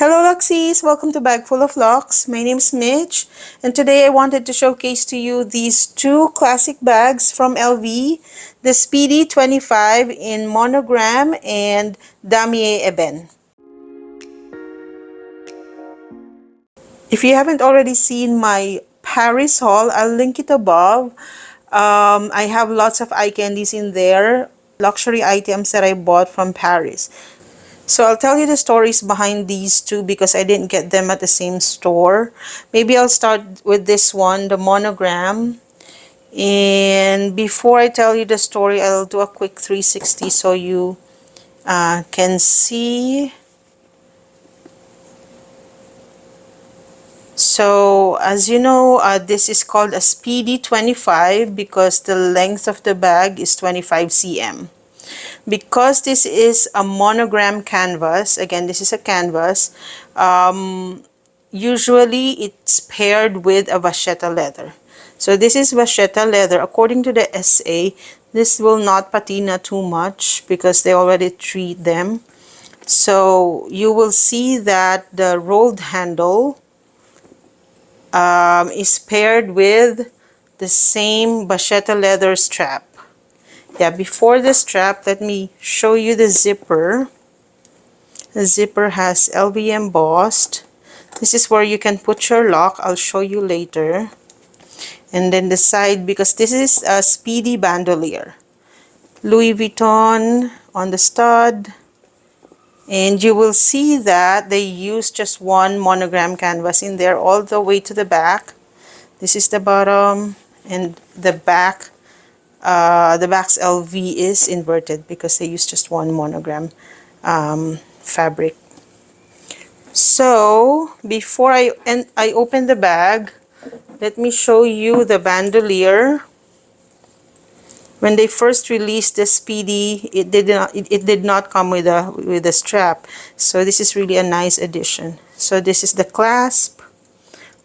Hello Luxies, welcome to Bag Full of Locks. My name is Mitch and today I wanted to showcase to you these two classic bags from LV, the Speedy 25 in Monogram and Damier Ebene. If you haven't already seen my Paris haul, I'll link it above. I have lots of eye candies in there, luxury items that I bought from Paris. So I'll tell you the stories behind these two because I didn't get them at the same store. Maybe I'll start with this one, the Monogram. And before I tell you the story, I'll do a quick 360 so you can see. So as you know, this is called a Speedy 25 because the length of the bag is 25 cm. Because this is a monogram canvas, again, this is a canvas, usually it's paired with a vachetta leather. So this is vachetta leather. According to the SA, this will not patina too much because they already treat them. So you will see that the rolled handle is paired with the same vachetta leather strap. Yeah, before the strap, let me show you the zipper. The zipper has LV embossed. This is where you can put your lock. I'll show you later. And then the side, because this is a Speedy bandouliere. Louis Vuitton on the stud. And you will see that they use just one monogram canvas in there all the way to the back. This is the bottom and the back. The back's LV is inverted because they use just one monogram fabric. So before I open the bag, let me show you the bandouliere. When they first released the Speedy, it did not come with a strap. So this is really a nice addition. So this is the clasp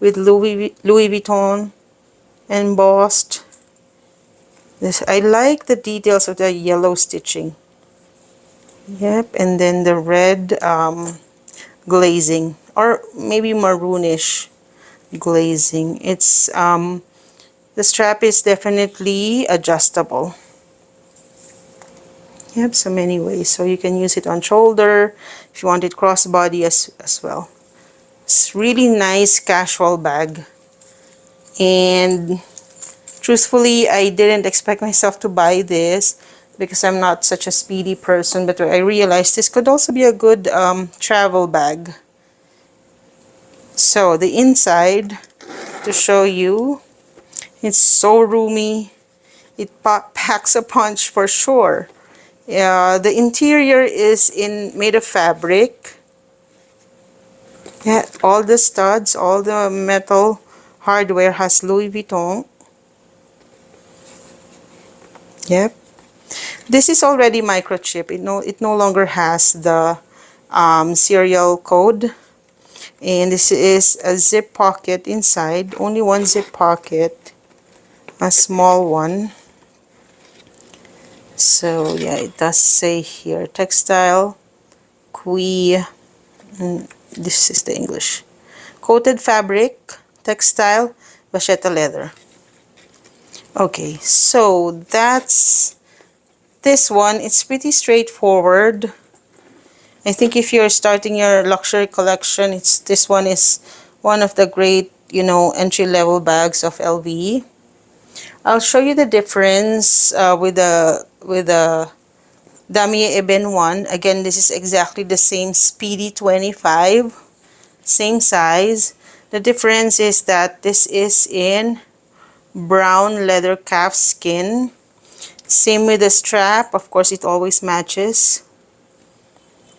with Louis Vuitton embossed. I like the details of the yellow stitching. Yep, and then the red glazing, or maybe maroonish glazing. It's the strap is definitely adjustable. Yep, so many ways. So you can use it on shoulder if you want it crossbody as well. It's really nice casual bag. And truthfully, I didn't expect myself to buy this because I'm not such a speedy person, but I realized this could also be a good travel bag. So the inside, to show you, it's so roomy. It packs a punch for sure. The interior is made of fabric. Yeah, all the studs, all the metal hardware has Louis Vuitton. Yep. This is already microchip. It no longer has the serial code. And this is a zip pocket inside. Only one zip pocket. A small one. So yeah, it does say here textile, Kui. This is the English. Coated fabric, textile, vachetta leather. Okay, so that's this one. It's pretty straightforward. I think if you're starting your luxury collection, this one is one of the great, entry-level bags of LV. I'll show you the difference with the Damier Ebene one. Again, this is exactly the same Speedy 25, same size. The difference is that this is in brown leather calf skin. Same with the strap. Of course, it always matches.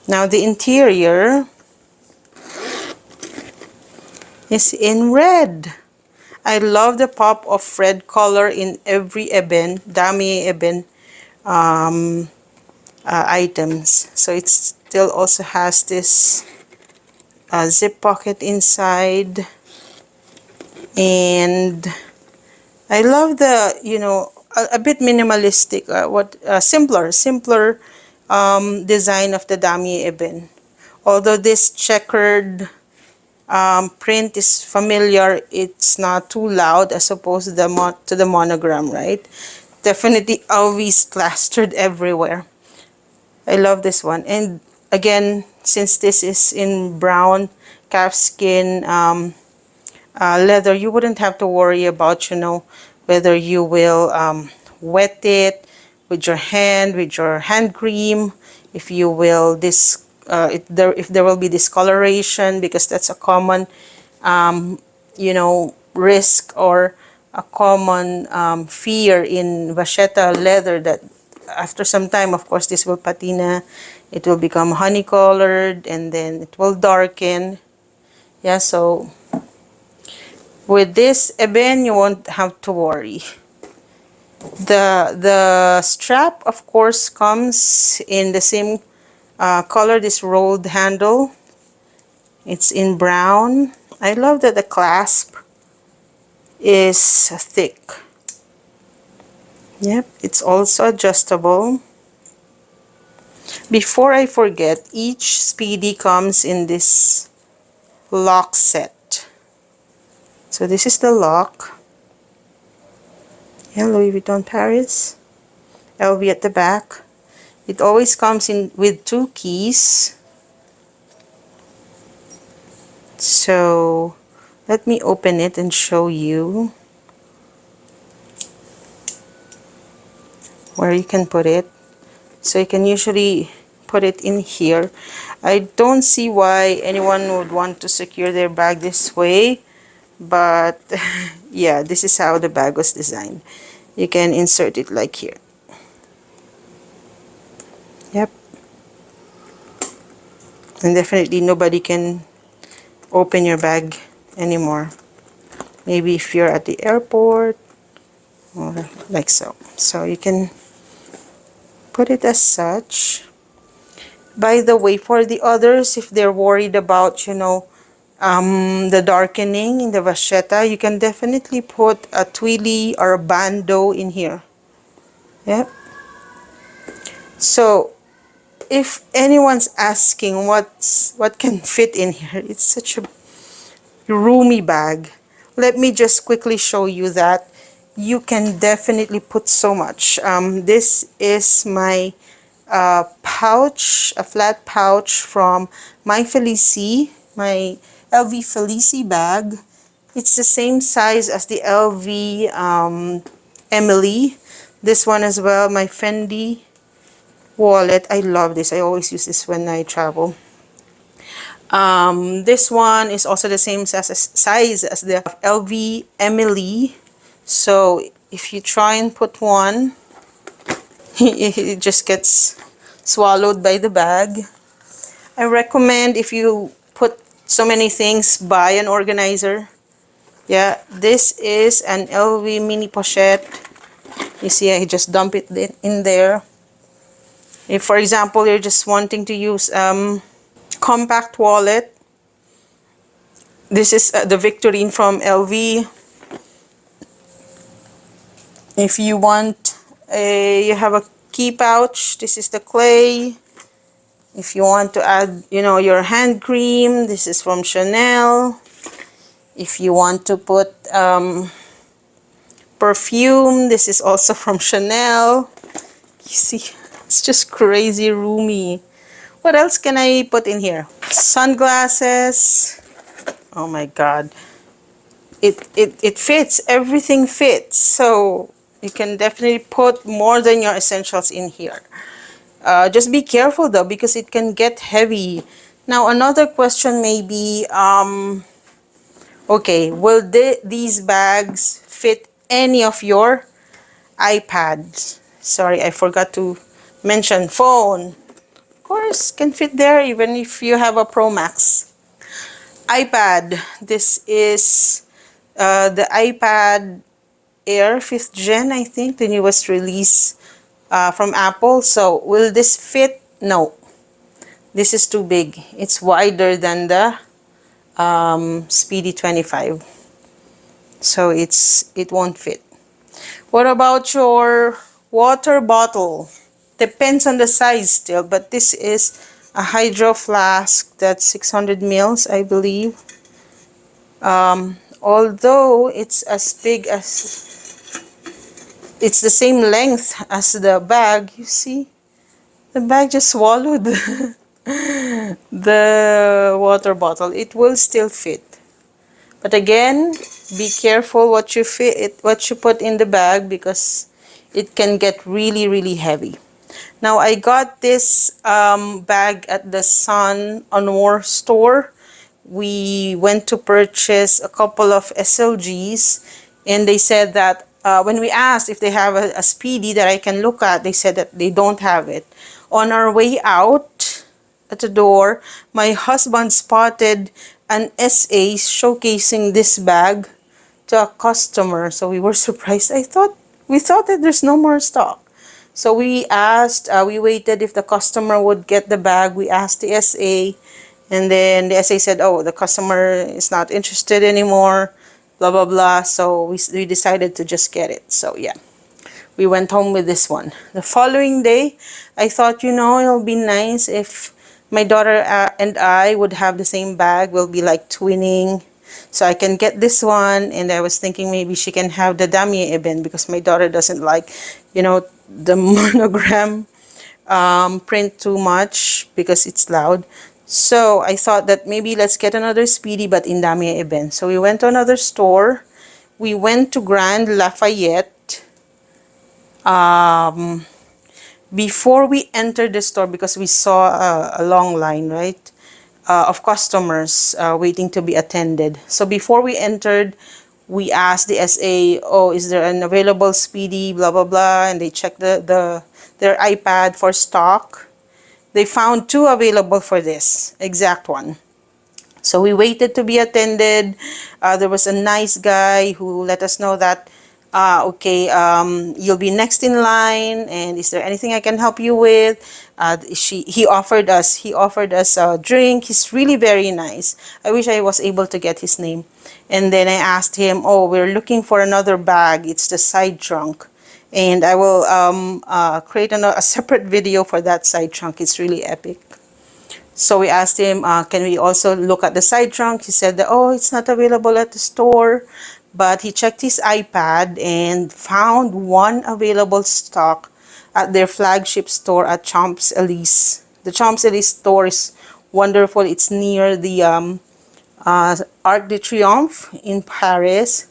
Now the interior is in red. I love the pop of red color in every Ebene, Damier Ebene items. So it still also has this zip pocket inside. And I love the, a bit minimalistic, simpler design of the Damier Ebene. Although this checkered print is familiar, it's not too loud as opposed to the monogram, right? Definitely always plastered everywhere. I love this one. And again, since this is in brown calfskin leather, you wouldn't have to worry about, whether you will wet it with your hand, with your hand cream, if you will if there will be discoloration, because that's a common risk, or a common fear in vachetta leather, that after some time, of course, this will patina, it will become honey colored, and then it will darken. Yeah, so with this Ebene, you won't have to worry. The strap, of course, comes in the same color, this rolled handle. It's in brown. I love that the clasp is thick. Yep, it's also adjustable. Before I forget, each Speedy comes in this lock set. So this is the lock. Yeah, Louis Vuitton Paris. LV at the back. It always comes in with 2 keys. So let me open it and show you where you can put it. So you can usually put it in here. I don't see why anyone would want to secure their bag this way, but yeah, this is how the bag was designed. You can insert it like here. Yep. And definitely nobody can open your bag anymore. Maybe if you're at the airport, or like so. So you can put it as such. By the way, for the others, if they're worried about, the darkening in the vachetta, you can definitely put a twilly or a bandeau in here. Yeah. So if anyone's asking what can fit in here, it's such a roomy bag. Let me just quickly show you that you can definitely put so much. This is my pouch, a flat pouch from my Felici, my LV Felici bag. It's the same size as the LV Emily. This one as well, my Fendi wallet. I love this. I always use this when I travel. This one is also the same size as the LV Emily. So if you try and put one, it just gets swallowed by the bag. I recommend, if you put so many things, buy an organizer. Yeah, this is an LV mini pochette. You see, I just dump it in there. If, for example, you're just wanting to use compact wallet, this is the Victorine from LV. If you want you have a key pouch, this is the clay. If you want to add, your hand cream, this is from Chanel. If you want to put perfume, this is also from Chanel. You see, it's just crazy roomy. What else can I put in here? Sunglasses. Oh my God. It fits. Everything fits. So you can definitely put more than your essentials in here. Just be careful though, because it can get heavy. Now another question may be, okay, will these bags fit any of your iPads? Sorry, I forgot to mention phone. Of course, can fit there even if you have a Pro Max. iPad. This is the iPad Air 5th Gen, I think, the newest release from Apple. So will this fit? No. This is too big. It's wider than the Speedy 25. So it won't fit. What about your water bottle? Depends on the size still, but this is a hydro flask that's 600 mils, I believe. Although it's as big as, it's the same length as the bag, you see, the bag just swallowed the water bottle. It will still fit. But again, be careful what you what you put in the bag, because it can get really, really heavy. Now, I got this bag at the Sun Honor store. We went to purchase a couple of SLGs, and they said that when we asked if they have a Speedy that I can look at, they said that they don't have it. On our way out at the door, my husband spotted an SA showcasing this bag to a customer, so we were surprised. We thought that there's no more stock. So we asked, we waited if the customer would get the bag. We asked the SA, and then the SA said, oh, the customer is not interested anymore, blah, blah, blah. So we decided to just get it. So yeah, we went home with this one. The following day, I thought, it'll be nice if my daughter and I would have the same bag. We'll be like twinning. So I can get this one, and I was thinking maybe she can have the Damier Ebene, because my daughter doesn't like, the monogram print too much because it's loud. So I thought that maybe let's get another Speedy, but in Damier Ebene. So we went to another store. We went to Grand Lafayette. Before we entered the store, because we saw a long line, right, of customers waiting to be attended. So before we entered, we asked the SA, oh, is there an available Speedy, blah, blah, blah, and they checked their iPad for stock. They found 2 available for this exact one. So we waited to be attended. There was a nice guy who let us know that, okay, you'll be next in line, and is there anything I can help you with? He offered us a drink. He's really very nice. I wish I was able to get his name. And then I asked him, oh, we're looking for another bag. It's the side trunk. And I will create a separate video for that side trunk. It's really epic. So we asked him, can we also look at the side trunk? He said that, oh, it's not available at the store. But he checked his iPad and found one available stock at their flagship store at Champs-Élysées. The Champs-Élysées store is wonderful. It's near the Arc de Triomphe in Paris.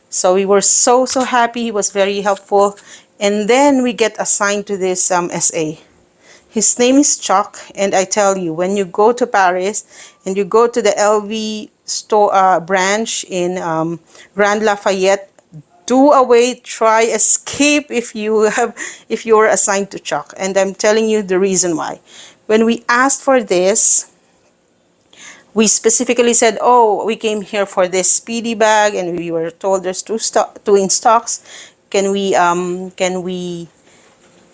So we were so happy. He was very helpful. And then we get assigned to this SA. His name is Chuck, and I tell you, when you go to Paris and you go to the LV store branch in Grand Lafayette, do away, try escape if you're assigned to Chuck. And I'm telling you the reason why. When we asked for this, we specifically said, oh, we came here for this Speedy bag, and we were told there's two in stocks. Can we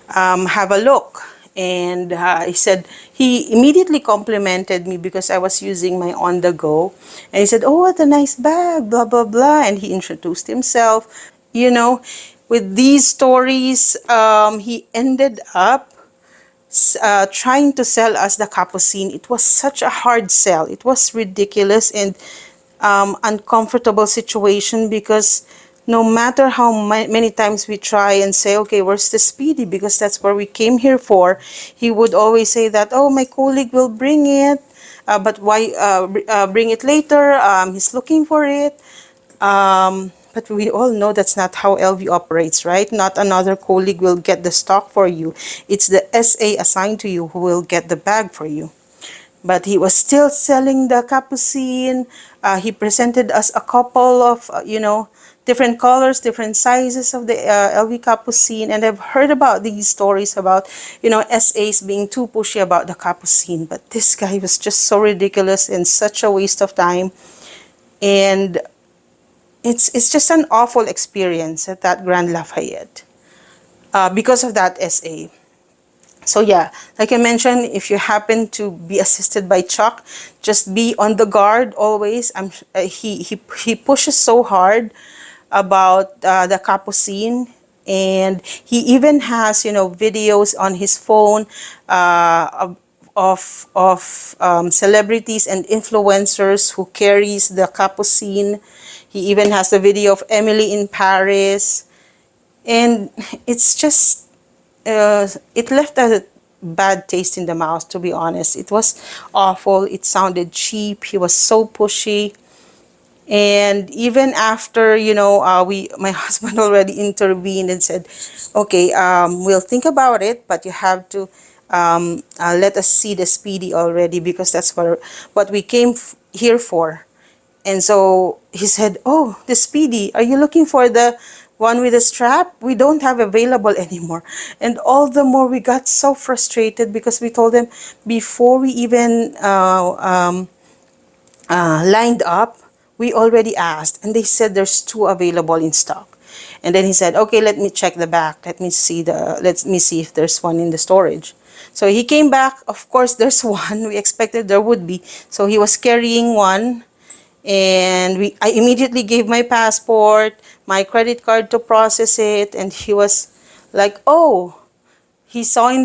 have a look? And he said, he immediately complimented me because I was using my on the go, and he said, oh, what a nice bag, blah, blah, blah. And he introduced himself. With these stories, he ended up trying to sell us the Capucine. It was such a hard sell. It was ridiculous and uncomfortable situation, because no matter how many times we try and say, okay, where's the Speedy, because that's where we came here for, he would always say that, oh, my colleague will bring it, but why bring it later? He's looking for it. But we all know that's not how LV operates, right? Not another colleague will get the stock for you. It's the SA assigned to you who will get the bag for you. But he was still selling the Capucine. He presented us a couple of, different colors, different sizes of the LV Capucine. And I've heard about these stories about, SAs being too pushy about the Capucine. But this guy was just so ridiculous and such a waste of time. And it's just an awful experience at that Grand Lafayette because of that SA. So yeah, like I mentioned, if you happen to be assisted by Chuck, just be on the guard always. He pushes so hard about the Capucine, and he even has videos on his phone celebrities and influencers who carries the capucine. He even has the video of Emily in Paris, and it's just it left a bad taste in the mouth, to be honest. It was awful. It sounded cheap. He was so pushy. And even after, my husband already intervened and said, okay, we'll think about it, but you have to let us see the Speedy already, because that's what we came here for. And so he said, oh, the Speedy, are you looking for the one with the strap? We don't have available anymore. And all the more we got so frustrated, because we told them before we even lined up, we already asked, and they said there's 2 available in stock. And then he said, okay, let me check the back. Let me see if there's one in the storage. So he came back. Of course, there's one. We expected there would be. So he was carrying one, and I immediately gave my passport, my credit card to process it, and he was like, oh, he saw he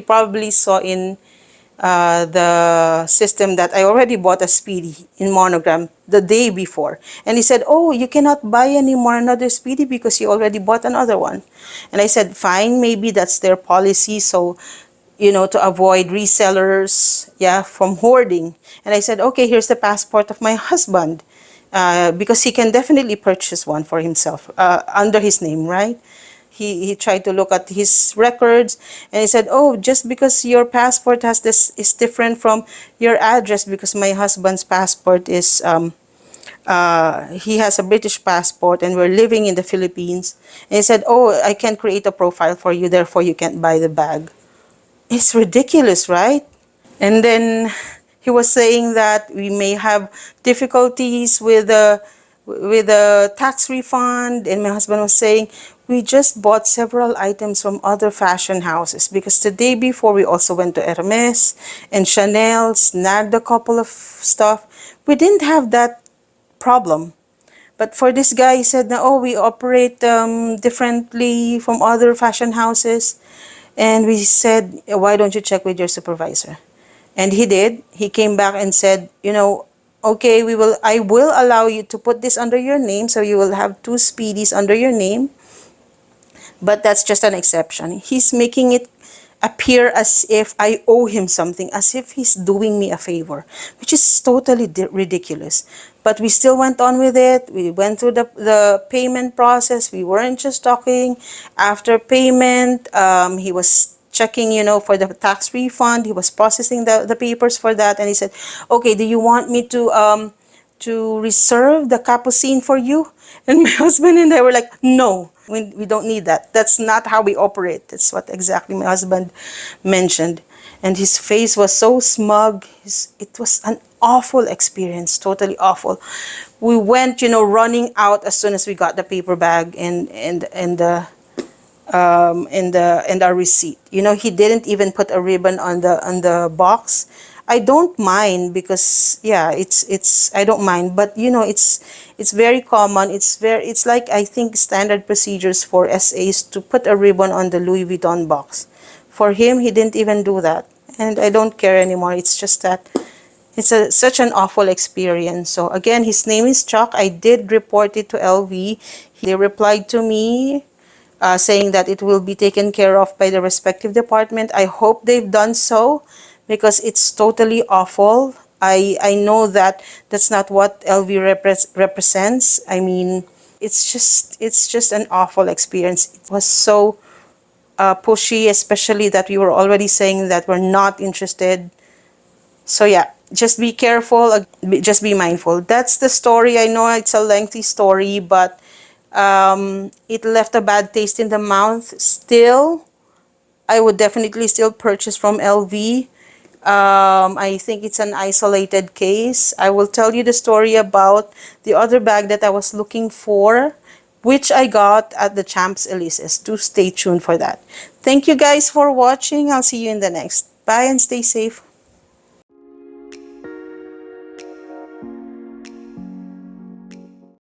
probably saw in the system that I already bought a Speedy in Monogram the day before. And he said, oh, you cannot buy anymore another Speedy because you already bought another one. And I said, fine, maybe that's their policy. So, to avoid resellers, from hoarding. And I said, okay, here's the passport of my husband. Because he can definitely purchase one for himself under his name, right? He tried to look at his records, and he said, oh, just because your passport has this is different from your address, because my husband's passport is he has a British passport and we're living in the Philippines. And he said, oh, I can create a profile for you, therefore you can't buy the bag. It's ridiculous, right? And then he was saying that we may have difficulties with the tax refund. And my husband was saying, we just bought several items from other fashion houses, because the day before we also went to Hermes and Chanel, snagged a couple of stuff. We didn't have that problem. But for this guy, he said, oh, we operate differently from other fashion houses. And we said, why don't you check with your supervisor? And he did. He came back and said, okay, I will allow you to put this under your name, so you will have 2 Speedies under your name. But that's just an exception. He's making it appear as if I owe him something, as if he's doing me a favor, which is totally ridiculous. But we still went on with it. We went through the payment process. We weren't just talking. After payment, he was checking, for the tax refund. He was processing the papers for that. And he said, okay, do you want me to reserve the capucine for you? And my husband and I were like, no, we don't need that. That's not how we operate. That's what exactly my husband mentioned. And his face was so smug. It was an awful experience, totally awful. We went, running out as soon as we got the paper bag and our receipt. He didn't even put a ribbon on the box. I don't mind, because it's I don't mind, but it's very common. It's like, I think, standard procedures for SAs to put a ribbon on the Louis Vuitton box. For him, he didn't even do that, and I don't care anymore. It's just that it's such an awful experience. So again, his name is Chuck. I did report it to LV. They replied to me saying that it will be taken care of by the respective department. I hope they've done so, because it's totally awful. I know that that's not what LV represents. I mean, it's just an awful experience. It was so pushy, especially that we were already saying that we're not interested. So yeah, just be careful, just be mindful. That's the story. I know it's a lengthy story, but it left a bad taste in the mouth. Still, I would definitely still purchase from LV. I think it's an isolated case. I will tell you the story about the other bag that I was looking for, which I got at the Champs Elysees. Do stay tuned for that. Thank you guys for watching. I'll see you in the next. Bye and stay safe.